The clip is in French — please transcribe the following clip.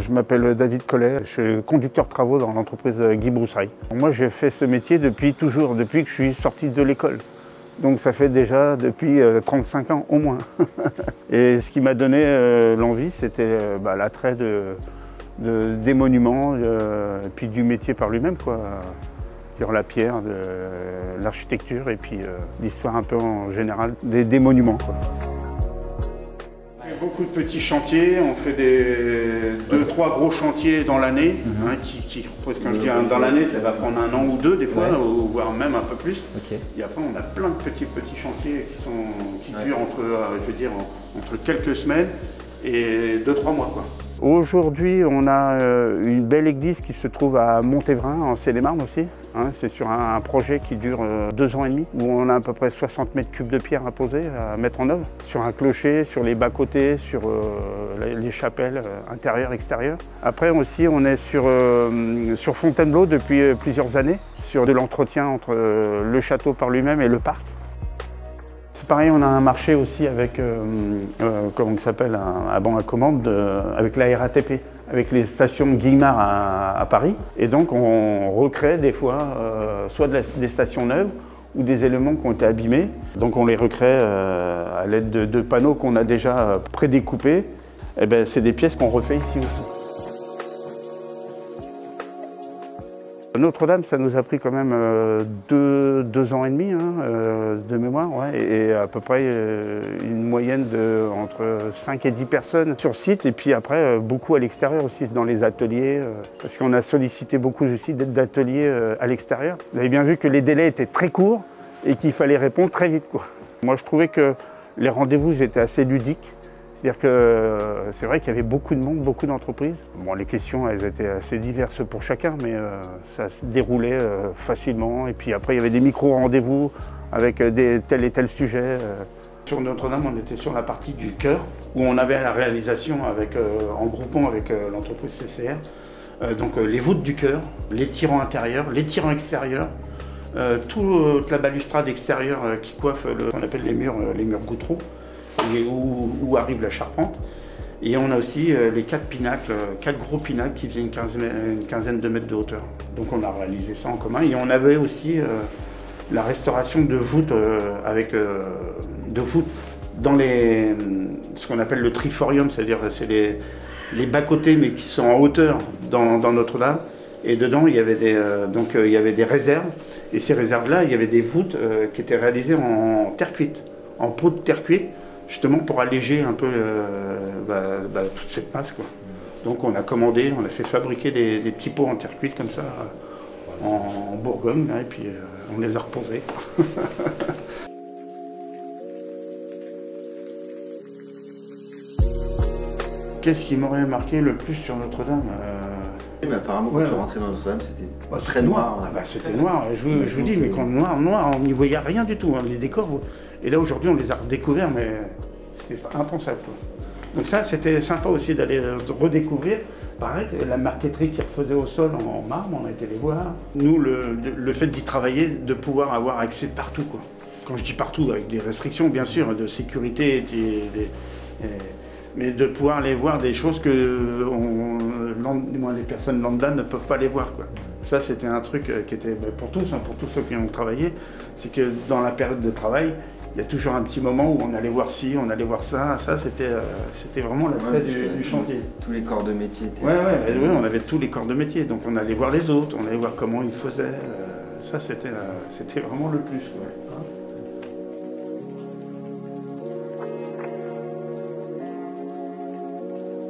Je m'appelle David Collet, je suis conducteur de travaux dans l'entreprise Guy Broussaille. Moi j'ai fait ce métier depuis toujours, depuis que je suis sorti de l'école. Donc ça fait déjà depuis 35 ans au moins. Et ce qui m'a donné l'envie, c'était l'attrait des monuments, et puis du métier par lui-même, quoi. Sur la pierre, l'architecture et puis l'histoire un peu en général des monuments, quoi. On fait beaucoup de petits chantiers, on fait 2-3 gros chantiers dans l'année, quand je dis dans l'année, ça va prendre 1 an ou 2 des fois, voire même un peu plus. Et après on a plein de petits chantiers qui durent entre quelques semaines et 2-3 mois, quoi. Aujourd'hui, on a une belle église qui se trouve à Montévrain, en Seine-et-Marne aussi. C'est sur un projet qui dure 2 ans et demi, où on a à peu près 60 mètres cubes de pierre à poser, à mettre en œuvre. Sur un clocher, sur les bas-côtés, sur les chapelles intérieures, extérieures. Après aussi, on est sur Fontainebleau depuis plusieurs années, sur de l'entretien entre le château par lui-même et le parc. C'est pareil, on a un marché aussi avec, comment il s'appelle, un banc à commande avec la RATP, avec les stations Guillemard à Paris. Et donc on recrée des fois soit des stations neuves ou des éléments qui ont été abîmés. Donc on les recrée à l'aide de panneaux qu'on a déjà prédécoupés. Et ben, c'est des pièces qu'on refait ici aussi. Notre-Dame, ça nous a pris quand même 2 ans et demi de mémoire, et à peu près une moyenne entre 5 et 10 personnes sur site, et puis après beaucoup à l'extérieur aussi, dans les ateliers, parce qu'on a sollicité beaucoup aussi d'ateliers à l'extérieur. Vous avez bien vu que les délais étaient très courts et qu'il fallait répondre très vite, quoi. Moi je trouvais que les rendez-vous étaient assez ludiques. C'est-à-dire que c'est vrai qu'il y avait beaucoup de monde, beaucoup d'entreprises. Bon, les questions, elles étaient assez diverses pour chacun, mais ça se déroulait facilement. Et puis après, il y avait des micro-rendez-vous avec tel et tel sujet. Sur Notre-Dame, on était sur la partie du chœur, où on avait la réalisation en groupant avec l'entreprise CCR. Donc les voûtes du chœur, les tirants intérieurs, les tirants extérieurs, toute la balustrade extérieure qui coiffe ce qu'on appelle les murs goudreaux. Où arrive la charpente. Et on a aussi les 4 pinacles, 4 gros pinacles qui faisaient une quinzaine de mètres de hauteur. Donc on a réalisé ça en commun. Et on avait aussi la restauration de voûtes dans ce qu'on appelle le triforium, c'est-à-dire c'est les bas-côtés mais qui sont en hauteur dans Notre-Dame. Et dedans il y avait des réserves. Et ces réserves-là, il y avait des voûtes qui étaient réalisées en terre cuite, en pot de terre cuite, justement pour alléger un peu toute cette masse, quoi. Donc on a commandé, on a fait fabriquer des petits pots en terre cuite comme ça en Bourgogne, et puis on les a reposés. Qu'est-ce qui m'aurait marqué le plus sur Notre-Dame? Mais apparemment, quand tu rentrais dans Notre-Dame, c'était très noir. C'était noir. Je vous dis, mais quand noir, on n'y voyait rien du tout. Les décors. Et là, aujourd'hui, on les a redécouverts, mais c'était impensable, quoi. Donc ça, c'était sympa aussi d'aller redécouvrir. Pareil, la marqueterie qui refaisait au sol en marbre, on a été les voir. Nous, le fait d'y travailler, de pouvoir avoir accès partout, quoi. Quand je dis partout, avec des restrictions, bien sûr, de sécurité, mais de pouvoir aller voir des choses que les personnes lambda ne peuvent pas les voir, quoi. Ça, c'était un truc qui était pour tous ceux qui ont travaillé, c'est que dans la période de travail, il y a toujours un petit moment où on allait voir ci, on allait voir ça. Ça, c'était vraiment l'attrait du chantier. Tous les corps de métier étaient... Oui, on avait tous les corps de métier. Donc on allait voir les autres, on allait voir comment ils faisaient. Ça, c'était vraiment le plus, quoi.